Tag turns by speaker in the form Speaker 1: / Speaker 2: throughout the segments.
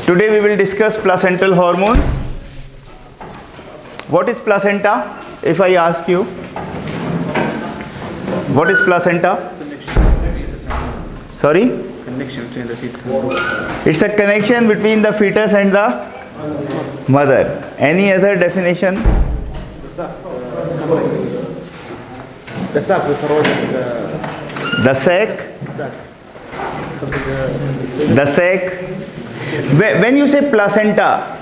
Speaker 1: Today we will discuss placental hormones. What is placenta? If I ask you, what is placenta? Sorry?
Speaker 2: Connection between the fetus and the
Speaker 1: It's a connection between the fetus and the mother. Any other definition?
Speaker 2: the sac,
Speaker 1: The sac. The sac. When you say placenta,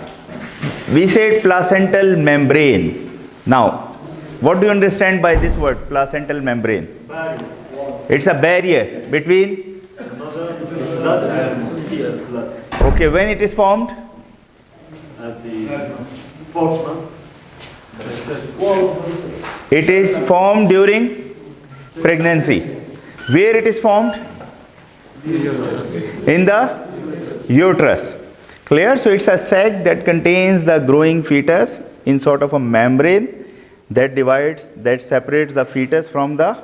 Speaker 1: we say placental membrane. Now, what do you understand by this word, placental membrane? It's a barrier between
Speaker 3: blood and fetus blood
Speaker 1: Okay, when it is formed?
Speaker 3: at the fourth month.
Speaker 1: It is formed during pregnancy. Where it is formed? In the uterus. Clear? So it's a sac that contains the growing fetus in sort of a membrane that divides, that separates the fetus from the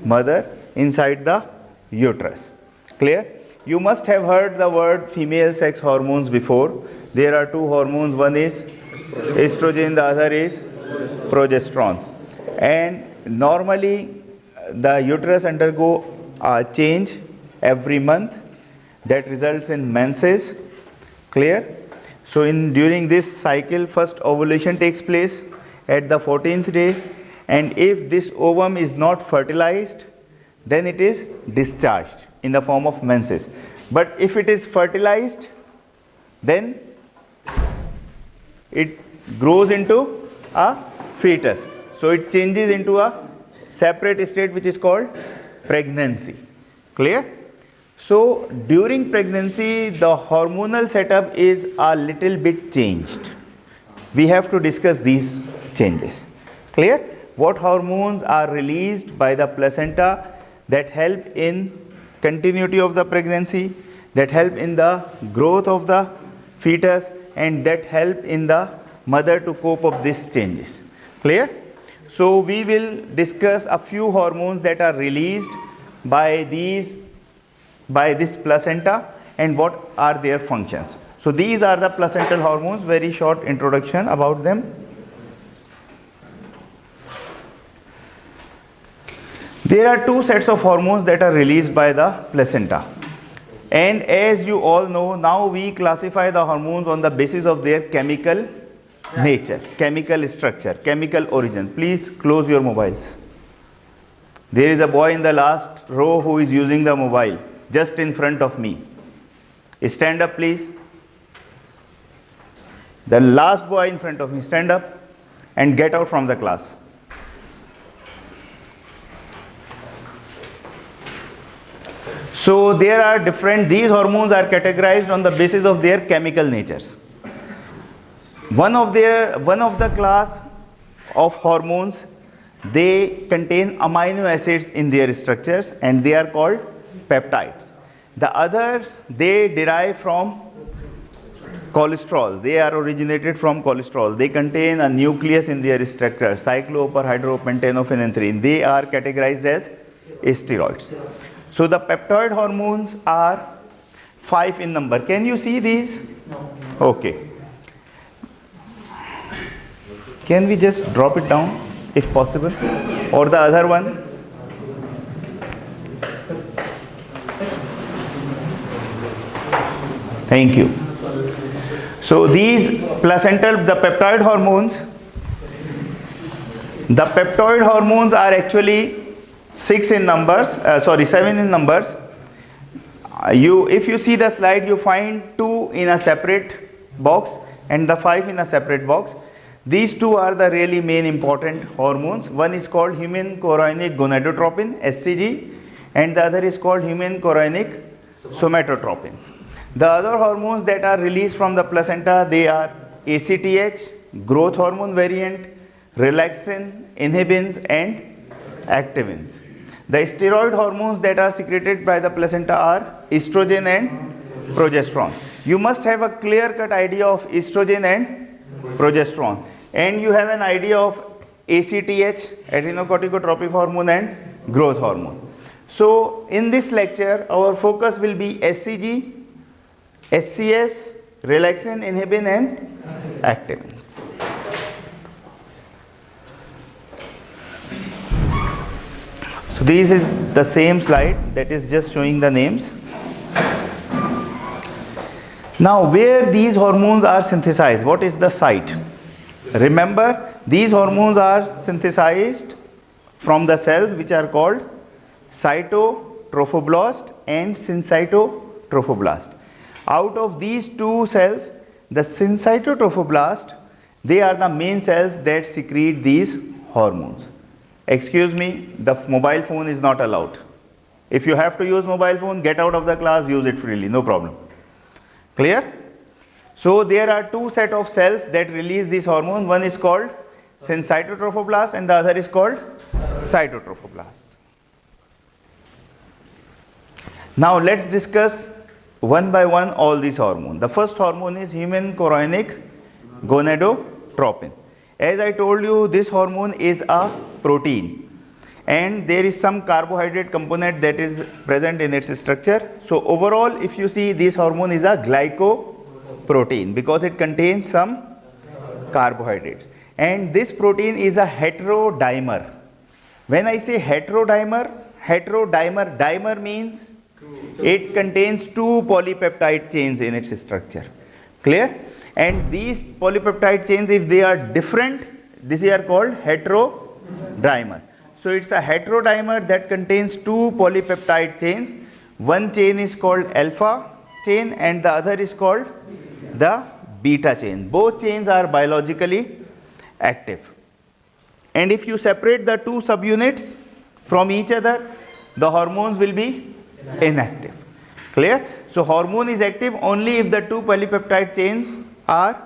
Speaker 1: mother inside the uterus. Clear? You must have heard the word female sex hormones before. There are two hormones, one is estrogen, the other is progesterone. And normally the uterus undergo a change every month that results in menses. Clear? So during this cycle, first ovulation takes place at the 14th day, and if this ovum is not fertilized, then it is discharged in the form of menses. But if it is fertilized, then it grows into a fetus. So it changes into a separate state which is called pregnancy. Clear? So during pregnancy, the hormonal setup is a little bit changed. We have to discuss these changes. Clear? What hormones are released by the placenta that help in continuity of the pregnancy, that help in the growth of the fetus, and that help in the mother to cope up these changes. Clear? So we will discuss a few hormones that are released by this placenta and what are their functions. So these are the placental hormones. Very short introduction about them. There are two sets of hormones that are released by the placenta. And as you all know, now we classify the hormones on the basis of their chemical nature, chemical structure, chemical origin. Please close your mobiles. There is a boy in the last row who is using the mobile just in front of me. Stand up, please. The last boy in front of me, stand up and get out from the class. So there are these hormones are categorized on the basis of their chemical natures. One of the class of hormones, they contain amino acids in their structures and they are called peptides. The others, they derive from cholesterol. They are originated from cholesterol. They contain a nucleus in their structure, cyclooperhydropentanophenanthrene. They are categorized as steroids. So the peptide hormones are 5 in number. Can you see these? No. Okay. Can we just drop it down if possible? Or the other one? Thank you. So these the peptide hormones are actually 7 in numbers. If you see the slide, you find 2 in a separate box and the 5 in a separate box. These two are the really main important hormones. One is called human chorionic gonadotropin, HCG, and the other is called human chorionic somatotropins. The other hormones that are released from the placenta, they are ACTH, growth hormone variant, relaxin, inhibins, and activins. The steroid hormones that are secreted by the placenta are estrogen and progesterone. You must have a clear-cut idea of estrogen and progesterone, and you have an idea of ACTH, adrenocorticotropic hormone, and growth hormone. So in this lecture, our focus will be HCG, SCS, relaxin, inhibin and activin. So this is the same slide that is just showing the names. Now where these hormones are synthesized, what is the site? Remember, these hormones are synthesized from the cells which are called cytotrophoblast and syncytotrophoblast. Out of these two cells, the syncytotrophoblast, they are the main cells that secrete these hormones. Excuse me, the mobile phone is not allowed. If you have to use mobile phone, get out of the class, use it freely, no problem. Clear? So there are two set of cells that release this hormone. One is called syncytotrophoblast and the other is called cytotrophoblast. Now let's discuss one by one all these hormones. The first hormone is human chorionic gonadotropin. As I told you, this hormone is a protein and there is some carbohydrate component that is present in its structure. So overall, if you see, this hormone is a glycoprotein because it contains some carbohydrates. And this protein is a heterodimer. When I say heterodimer, dimer means it contains two polypeptide chains in its structure. Clear? And these polypeptide chains, if they are different, these are called heterodimer. So it's a heterodimer that contains two polypeptide chains. One chain is called alpha chain and the other is called the beta chain. Both chains are biologically active. And if you separate the two subunits from each other, the hormones will be inactive. Clear? So hormone is active only if the two polypeptide chains are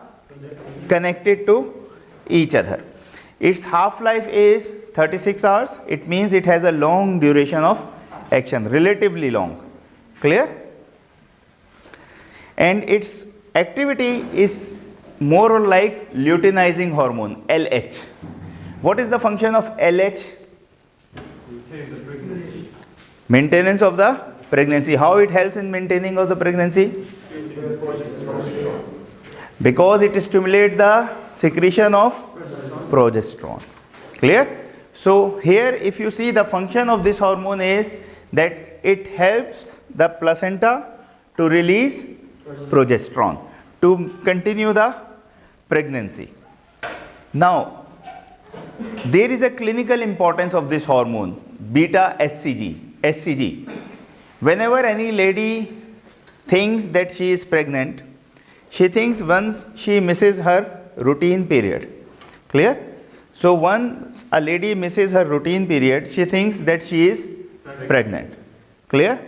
Speaker 1: connected to each other. Its half-life is 36 hours. It means it has a long duration of action, relatively long. Clear? And its activity is more like luteinizing hormone, LH. What is the function of LH? Maintenance of the pregnancy. How it helps in maintaining of the pregnancy? Because it stimulates the secretion of progesterone. Clear? So here if you see, the function of this hormone is that it helps the placenta to release progesterone to continue the pregnancy. Now there is a clinical importance of this hormone, beta SCG. Whenever any lady thinks that she is pregnant, she thinks once she misses her routine period. Clear? So once a lady misses her routine period, she thinks that she is pregnant. Clear?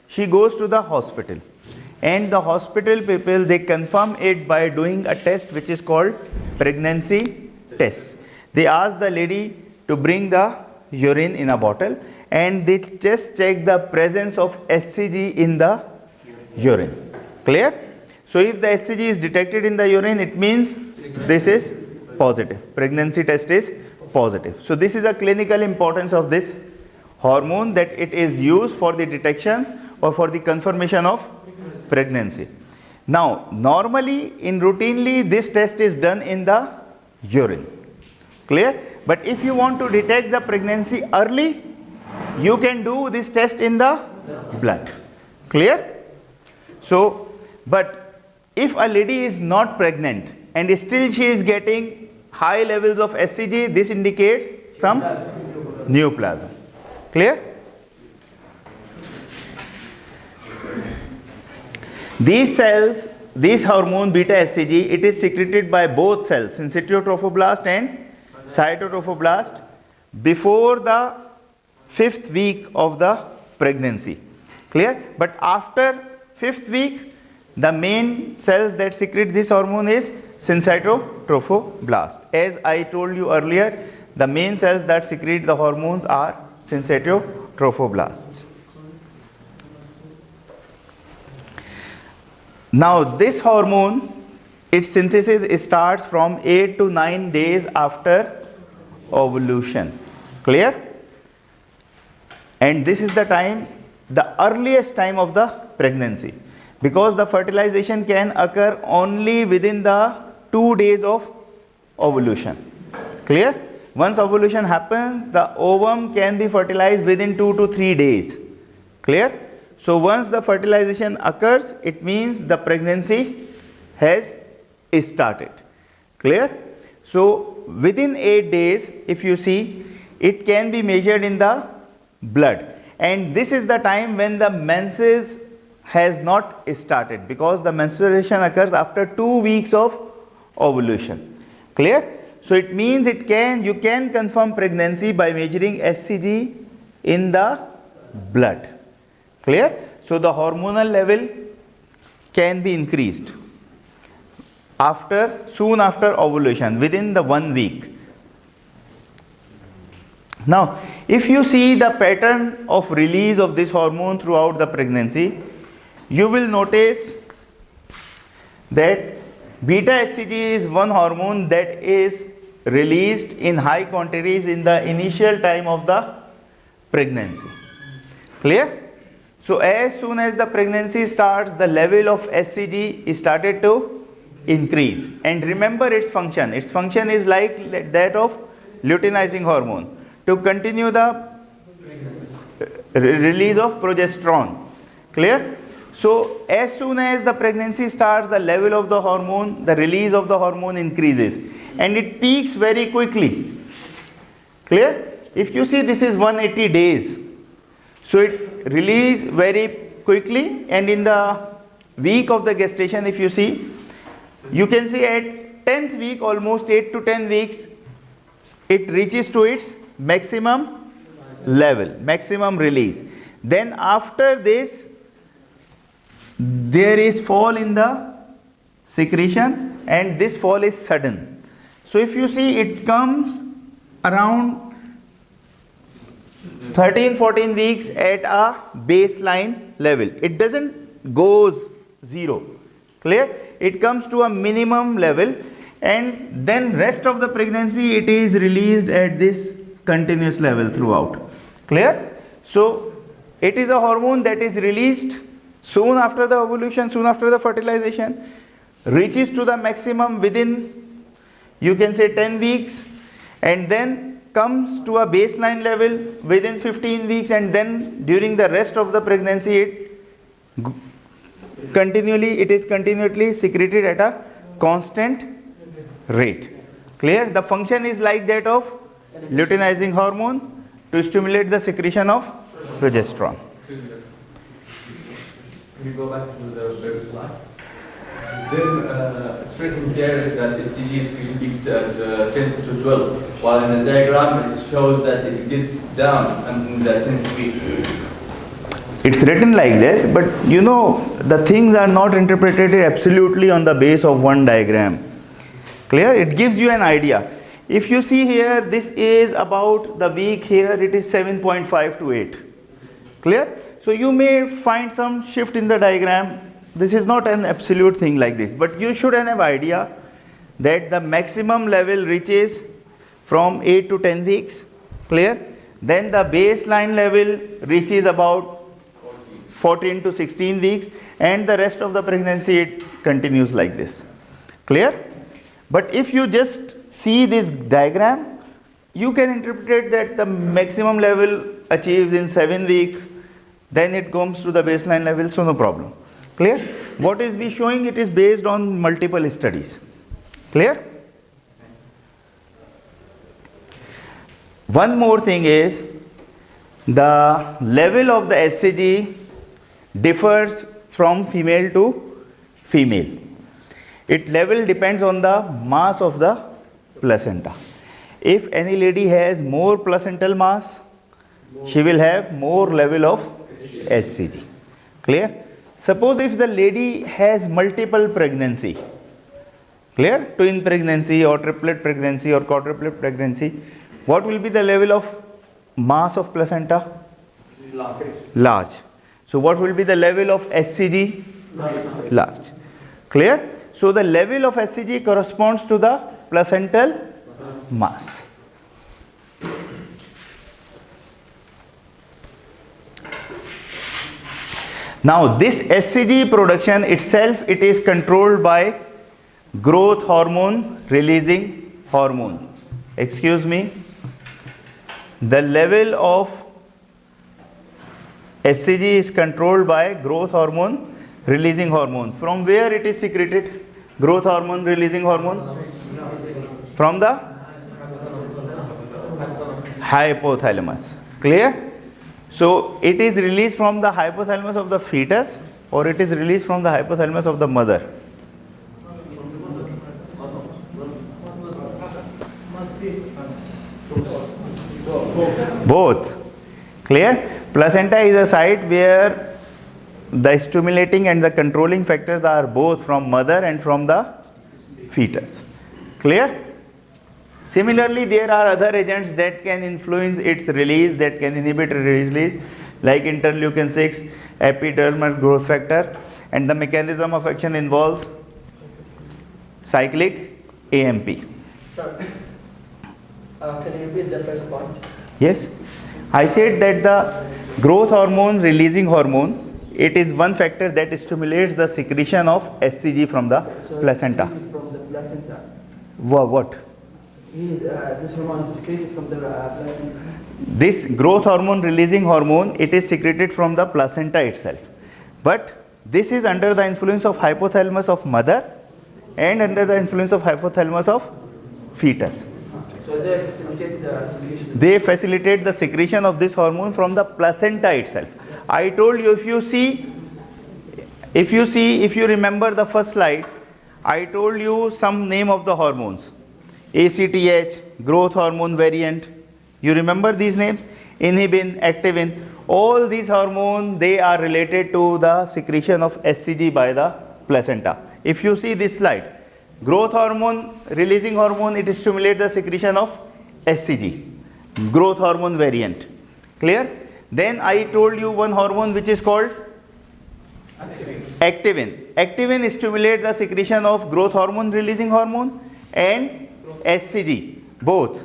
Speaker 1: She goes to the hospital and the hospital people, they confirm it by doing a test which is called pregnancy test. They ask the lady to bring the urine in a bottle and they just check the presence of SCG in the urine. Clear? So if the SCG is detected in the urine, it means this is positive. Pregnancy test is positive. So this is a clinical importance of this hormone, that it is used for the detection or for the confirmation of pregnancy. Now normally in routinely this test is done in the urine. Clear? But if you want to detect the pregnancy early, you can do this test in the blood. Clear? So, but if a lady is not pregnant and still she is getting high levels of SCG, this indicates some neoplasm. Clear? These cells, this hormone beta SCG, it is secreted by both cells, syncytotrophoblast and cytotrophoblast, before the 5th week of the pregnancy. Clear? But after 5th week, the main cells that secrete this hormone is syncytotrophoblast. As I told you earlier, the main cells that secrete the hormones are syncytotrophoblasts. Now this hormone, its synthesis starts from 8 to 9 days after ovulation. Clear? And this is the time, the earliest time of the pregnancy. because the fertilization can occur only within the 2 days of ovulation. Clear? Once ovulation happens, the ovum can be fertilized within 2 to 3 days. Clear? So once the fertilization occurs, it means the pregnancy has started. Clear? So within 8 days, if you see, it can be measured in the blood, and this is the time when the menses has not started, because the menstruation occurs after 2 weeks of ovulation. Clear? So it means you can confirm pregnancy by measuring HCG in the blood. Clear? So the hormonal level can be increased soon after ovulation, within the 1 week. Now, if you see the pattern of release of this hormone throughout the pregnancy, you will notice that beta HCG is one hormone that is released in high quantities in the initial time of the pregnancy. Clear? So as soon as the pregnancy starts, the level of HCG is started to increase. And remember its function. Its function is like that of luteinizing hormone, to continue the release of progesterone. Clear? So as soon as the pregnancy starts, the level of the hormone, the release of the hormone increases, and it peaks very quickly. Clear? If you see, this is 180 days. So it releases very quickly, and in the week of the gestation, if you see, you can see at 10th week, almost 8 to 10 weeks, it reaches to its maximum level, maximum release. Then after this, there is fall in the secretion, and this fall is sudden. So if you see, it comes around 13-14 weeks at a baseline level. It doesn't goes zero. Clear? It comes to a minimum level, and then rest of the pregnancy it is released at this continuous level throughout. Clear? So it is a hormone that is released soon after the ovulation, soon after the fertilization, reaches to the maximum within, you can say, 10 weeks, and then comes to a baseline level within 15 weeks, and then during the rest of the pregnancy it is continually secreted at a constant rate. Clear? The function is like that of luteinizing hormone, to stimulate the secretion of progesterone.
Speaker 4: Can you go back to the first slide? Then it's written there that HCG secretion peaks at 10 to 12, while in the diagram it shows that it gets down in the 10th week.
Speaker 1: It's written like this, but you know, the things are not interpreted absolutely on the base of one diagram. Clear? It gives you an idea. If you see here, this is about the week, here it is 7.5 to 8. Clear? So you may find some shift in the diagram. This is not an absolute thing like this, but you should have an idea that the maximum level reaches from 8 to 10 weeks. Clear? Then the baseline level reaches about 14 to 16 weeks, and the rest of the pregnancy it continues like this. Clear? But if you just see this diagram, you can interpret that the maximum level achieves in 7 weeks, then it comes to the baseline level, so no problem. Clear? What is we showing, it is based on multiple studies. Clear? One more thing is, the level of the HCG differs from female to female. Its level depends on the mass of the placenta. If any lady has more placental mass, she will have more level of HCG. Clear? Suppose if the lady has multiple pregnancy, clear? Twin pregnancy or triplet pregnancy or quadruplet pregnancy, what will be the level of mass of placenta? Large. So what will be the level of HCG? Large. Clear? So the level of HCG corresponds to the placental mass. Now this SCG production itself, it is controlled by growth hormone releasing hormone. Excuse me. The level of SCG is controlled by growth hormone releasing hormone. From where it is secreted? Growth hormone releasing hormone? From the hypothalamus. Clear? So it is released from the hypothalamus of the fetus, or it is released from the hypothalamus of the mother? Both. Clear? Placenta is a site where the stimulating and the controlling factors are both from mother and from the fetus. Clear? Similarly, there are other agents that can influence its release, that can inhibit release, like interleukin 6, epidermal growth factor, and the mechanism of action involves cyclic AMP.
Speaker 5: Sir, can you repeat the first point?
Speaker 1: Yes, I said that the growth hormone releasing hormone, it is one factor that stimulates the secretion of SCG from the placenta.
Speaker 5: From the placenta.
Speaker 1: What?
Speaker 5: This hormone is secreted from the placenta.
Speaker 1: This growth hormone releasing hormone, it is secreted from the placenta itself. But this is under the influence of hypothalamus of mother and under the influence of hypothalamus of fetus.
Speaker 5: So they facilitate the secretion.
Speaker 1: They facilitate the secretion of this hormone from the placenta itself. I told you, if you remember the first slide, I told you some name of the hormones. ACTH, growth hormone variant. You remember these names? Inhibin, activin. All these hormones, they are related to the secretion of SCG by the placenta. If you see this slide, growth hormone releasing hormone, it stimulates the secretion of SCG, growth hormone variant. Clear? Then I told you one hormone which is called activin. Activin stimulates the secretion of growth hormone releasing hormone and SCG, both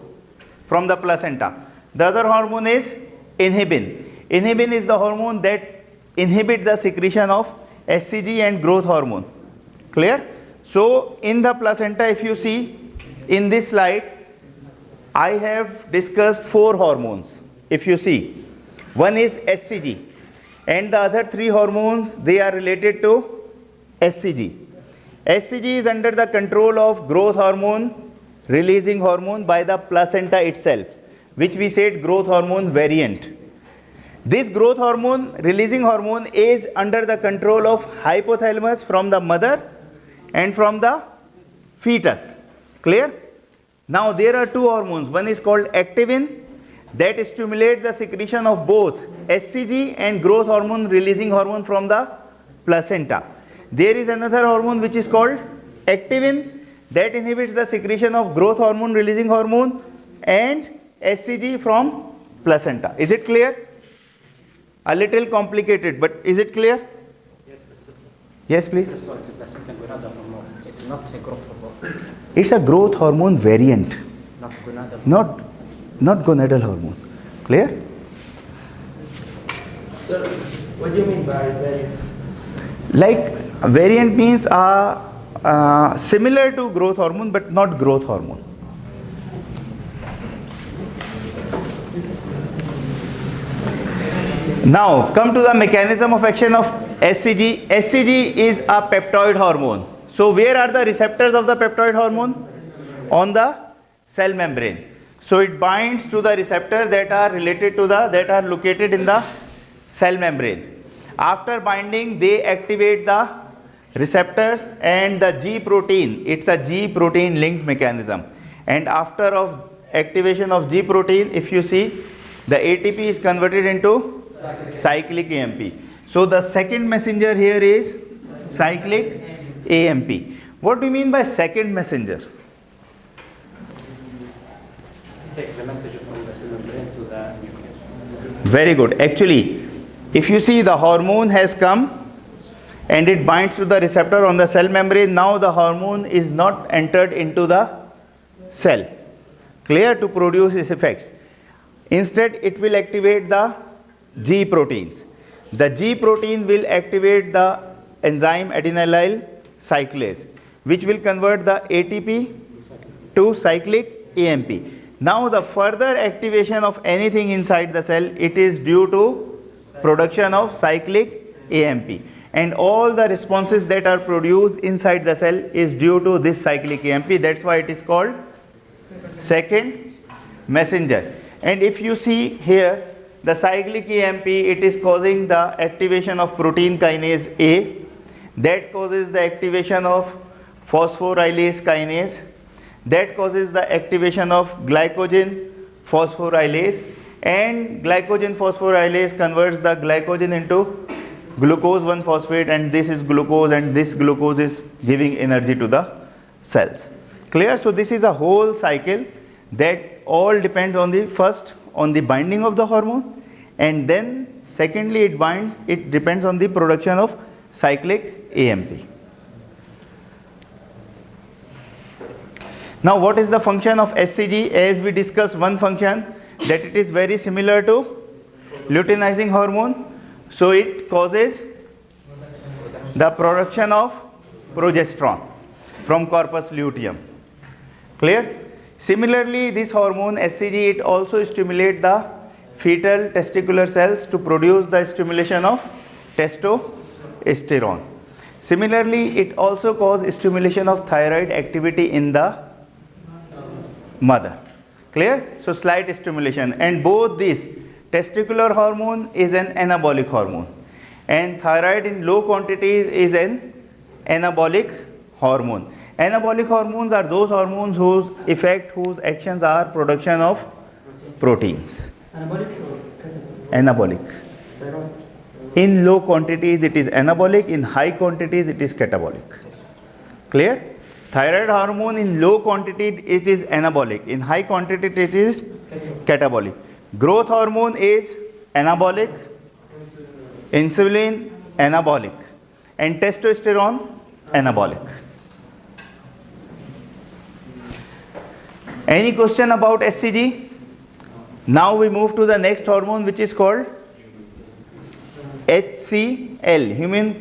Speaker 1: from the placenta. The other hormone is inhibin. Inhibin is the hormone that inhibits the secretion of SCG and growth hormone. Clear? So in the placenta, if you see in this slide, I have discussed 4 hormones. If you see, one is SCG and the other 3 hormones, they are related to SCG. SCG is under the control of growth hormone releasing hormone by the placenta itself, which we said growth hormone variant. This growth hormone releasing hormone is under the control of hypothalamus from the mother and from the fetus. Clear? Now there are 2 hormones. One is called activin that stimulates the secretion of both SCG and growth hormone releasing hormone from the placenta. There is another hormone which is called activin that inhibits the secretion of growth hormone releasing hormone and SCG from placenta. Is it clear? A little complicated, but is it clear? Yes, please.
Speaker 2: It's a placenta gonadal hormone. It's not a growth hormone.
Speaker 1: It's a growth hormone variant,
Speaker 2: Not gonadal.
Speaker 1: not gonadal hormone. Clear?
Speaker 5: Sir, what do you mean by variant?
Speaker 1: Like variant means similar to growth hormone but not growth hormone. Now come to the mechanism of action of SCG. SCG is a peptide hormone. So where are the receptors of the peptide hormone? On the cell membrane. So it binds to the receptor that are located in the cell membrane. After binding, they activate the receptors and the G protein. It's a G protein linked mechanism. And after of activation of G protein, if you see, the ATP is converted into cyclic AMP. So the second messenger here is cyclic AMP. What do you mean by second messenger?
Speaker 2: Take the message from the cell membrane to the nucleus.
Speaker 1: Very good. Actually, if you see, the hormone has come and it binds to the receptor on the cell membrane. Now the hormone is not entered into the cell, clear, to produce its effects. Instead, it will activate the G proteins. The G protein will activate the enzyme adenylyl cyclase, which will convert the ATP to cyclic AMP. Now the further activation of anything inside the cell, it is due to production of cyclic AMP. And all the responses that are produced inside the cell is due to this cyclic AMP. That's why it is called second messenger. And if you see here, the cyclic AMP, it is causing the activation of protein kinase A. That causes the activation of phosphorylase kinase. That causes the activation of glycogen phosphorylase. And glycogen phosphorylase converts the glycogen into glucose 1-phosphate, and this is glucose, and this glucose is giving energy to the cells. Clear? So this is a whole cycle that all depends on the first on the binding of the hormone, and then secondly it depends on the production of cyclic AMP. Now what is the function of SCG? As we discussed, one function that it is very similar to luteinizing hormone. So it causes the production of progesterone from corpus luteum. Clear? Similarly, this hormone SCG, it also stimulates the fetal testicular cells to produce the stimulation of testosterone. Similarly, it also causes stimulation of thyroid activity in the mother. Clear? So slight stimulation, and both these, testicular hormone is an anabolic hormone, and thyroid in low quantities is an anabolic hormone. Anabolic hormones are those hormones whose actions are production of proteins.
Speaker 5: Anabolic or catabolic?
Speaker 1: Anabolic.
Speaker 5: Thyroid.
Speaker 1: In low quantities it is anabolic, in high quantities it is catabolic. Clear? Thyroid hormone in low quantity it is anabolic, in high quantity it is catabolic. Growth hormone is anabolic, insulin anabolic, and testosterone anabolic. Any question about SCG? Now we move to the next hormone, which is called HCl, human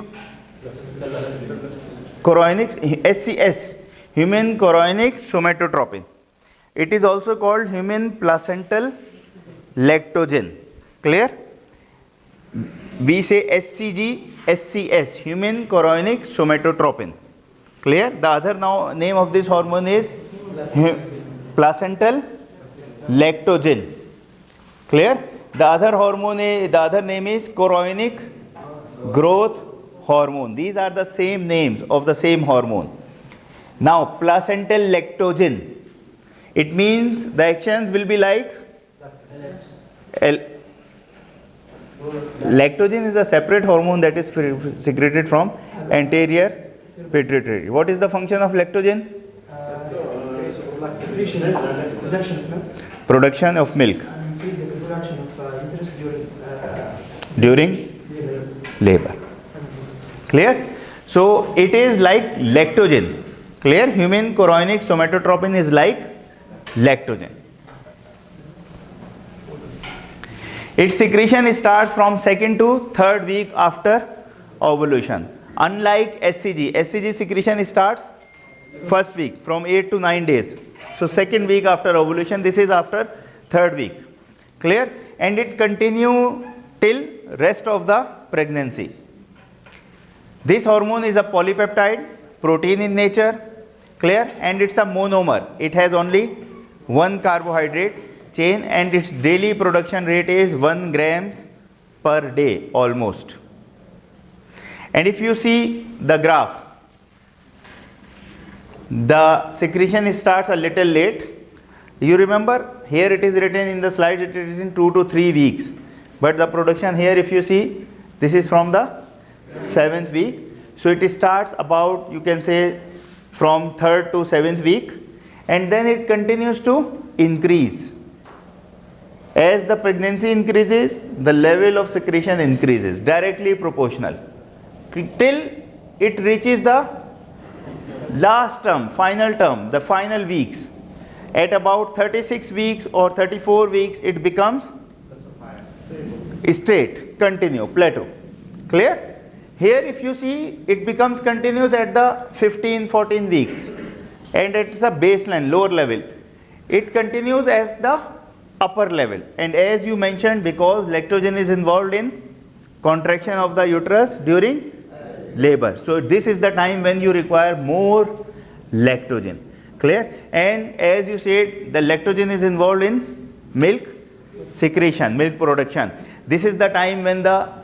Speaker 1: chorionic, HCS, human chorionic somatotropin. It is also called human placental lactogen. Clear? We say SCG, SCS, human chorionic somatotropin. Clear? The other name of this hormone is placental lactogen. Clear? The other name is chorionic growth hormone. These are the same names of the same hormone. Now placental lactogen, it means the actions will be like lactogen is a separate hormone that is secreted from anterior pituitary. What is the function of lactogen?
Speaker 5: Secretion, production of milk,
Speaker 1: Production of milk
Speaker 5: and increase the production of uterus
Speaker 1: during
Speaker 5: labor.
Speaker 1: labor. Clear? So it is like lactogen. Clear? Human chorionic somatotropin is like lactogen. Its secretion starts from 2nd to 3rd week after ovulation. Unlike SCG, SCG secretion starts 1st week from 8 to 9 days. So 2nd week after ovulation, this is after 3rd week. Clear? And it continue till rest of the pregnancy. This hormone is a polypeptide protein in nature. Clear? And it's a monomer. It has only one carbohydrate chain, and its daily production rate is 1 grams per day almost. And if you see the graph, the secretion starts a little late. You remember here it is written in the slide, it is in 2 to 3 weeks, but the production here, if you see, this is from the 7th week. So it starts about, you can say, from 3rd to 7th week, and then it continues to increase. As the pregnancy increases, the level of secretion increases, directly proportional, till it reaches the last term, the final weeks. At about 36 weeks or 34 weeks, it becomes straight, continue, plateau. Clear? Here if you see, it becomes continuous at the 15-14 weeks, and it's a baseline, lower level. It continues as the upper level, and as you mentioned, because lactogen is involved in contraction of the uterus during labor. So this is the time when you require more lactogen. Clear? And as you said, the lactogen is involved in milk secretion, milk production. This is the time when the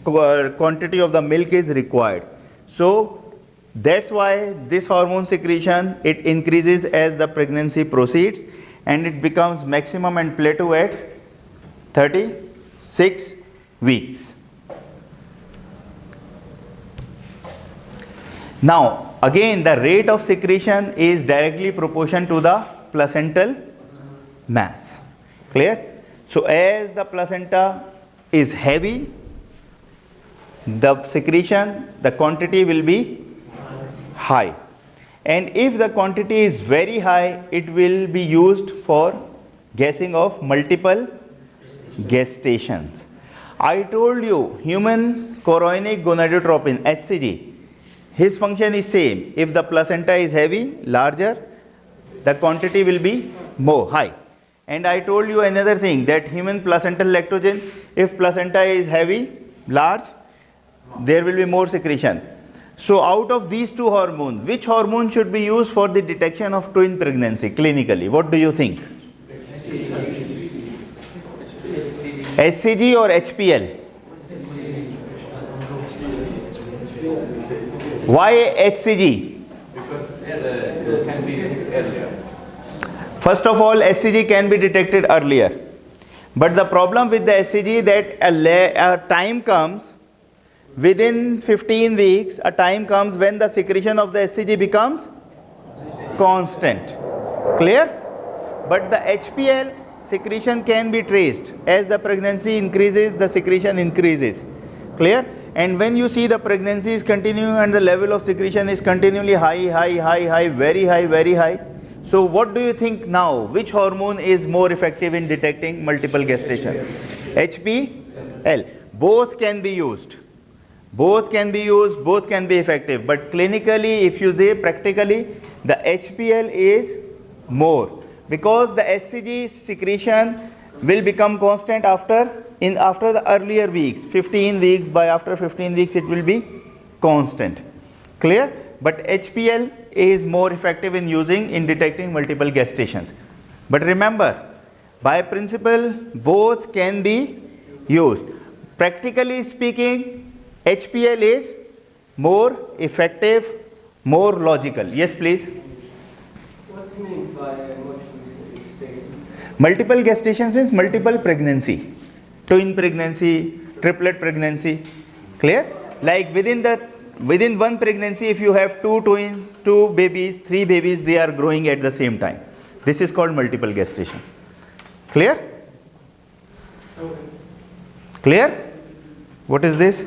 Speaker 1: quantity of the milk is required. So that's why this hormone secretion, it increases as the pregnancy proceeds, and it becomes maximum and plateau at 36 weeks. Now again, the rate of secretion is directly proportional to the placental mass. Clear? So as the placenta is heavy, the secretion, the quantity will be high, and if the quantity is very high, it will be used for gassing of multiple gestations. I told you human chorionic gonadotropin, HCG, his function is same. If the placenta is heavy, larger, the quantity will be more high. And I told you another thing, that human placental lactogen, if placenta is heavy, large, there will be more secretion. So out of these two hormones, which hormone should be used for the detection of twin pregnancy clinically? What do you think? HCG or HPL? Why HCG?
Speaker 4: Because it can be earlier.
Speaker 1: First of all, HCG can be detected earlier. But the problem with the HCG, that a time comes within 15 weeks, a time comes when the secretion of the HCG becomes constant. Clear? But the HPL secretion can be traced. As the pregnancy increases, the secretion increases. Clear? And when you see the pregnancy is continuing and the level of secretion is continually high, very high. So what do you think now? Which hormone is more effective in detecting multiple gestation? HPL. Both can be used. Both can be used, both can be effective. But clinically, if you say practically, the HPL is more, because the HCG secretion will become constant after the earlier weeks, 15 weeks. By after 15 weeks, it will be constant. Clear? But HPL is more effective in detecting multiple gestations. But remember, by principle, both can be used. Practically speaking, HPL is more effective, more logical. Yes, please.
Speaker 5: What's meant by multiple gestation?
Speaker 1: Multiple gestations means multiple pregnancy, twin pregnancy, triplet pregnancy. Clear? Like within one pregnancy, if you have two babies, 3 babies, they are growing at the same time. This is called multiple gestation. Clear? Clear? What is this?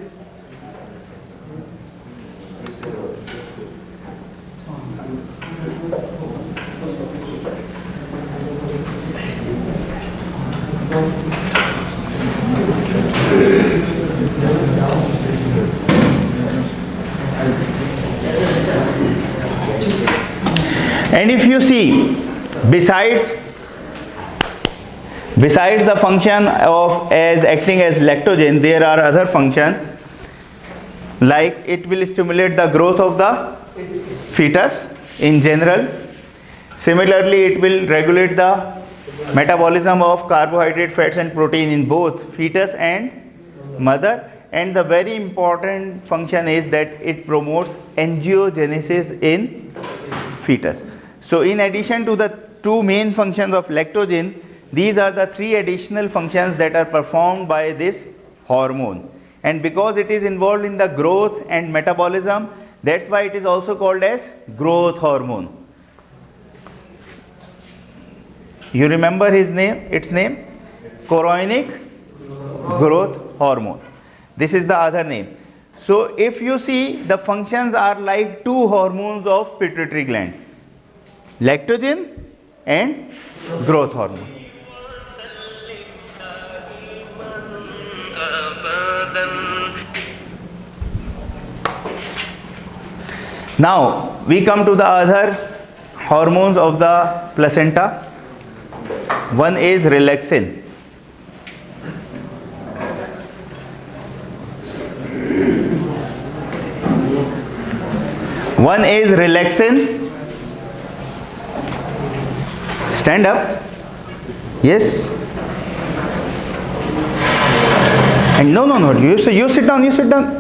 Speaker 1: And if you see, besides the function of as acting as lactogen, there are other functions, like it will stimulate the growth of the fetus in general. Similarly, it will regulate the metabolism of carbohydrate, fats and protein in both fetus and mother. And the very important function is that it promotes angiogenesis in fetus. So in addition to the 2 main functions of lactogen, these are the 3 additional functions that are performed by this hormone. And because it is involved in the growth and metabolism, that's why it is also called as growth hormone. You remember its name? Chorionic growth hormone. This is the other name. So if you see, the functions are like 2 hormones of pituitary gland, lactogen and growth hormone. Now we come to the other hormones of the placenta. One is relaxin. One is relaxin. Stand up. Yes. And no. You sit down. You sit down.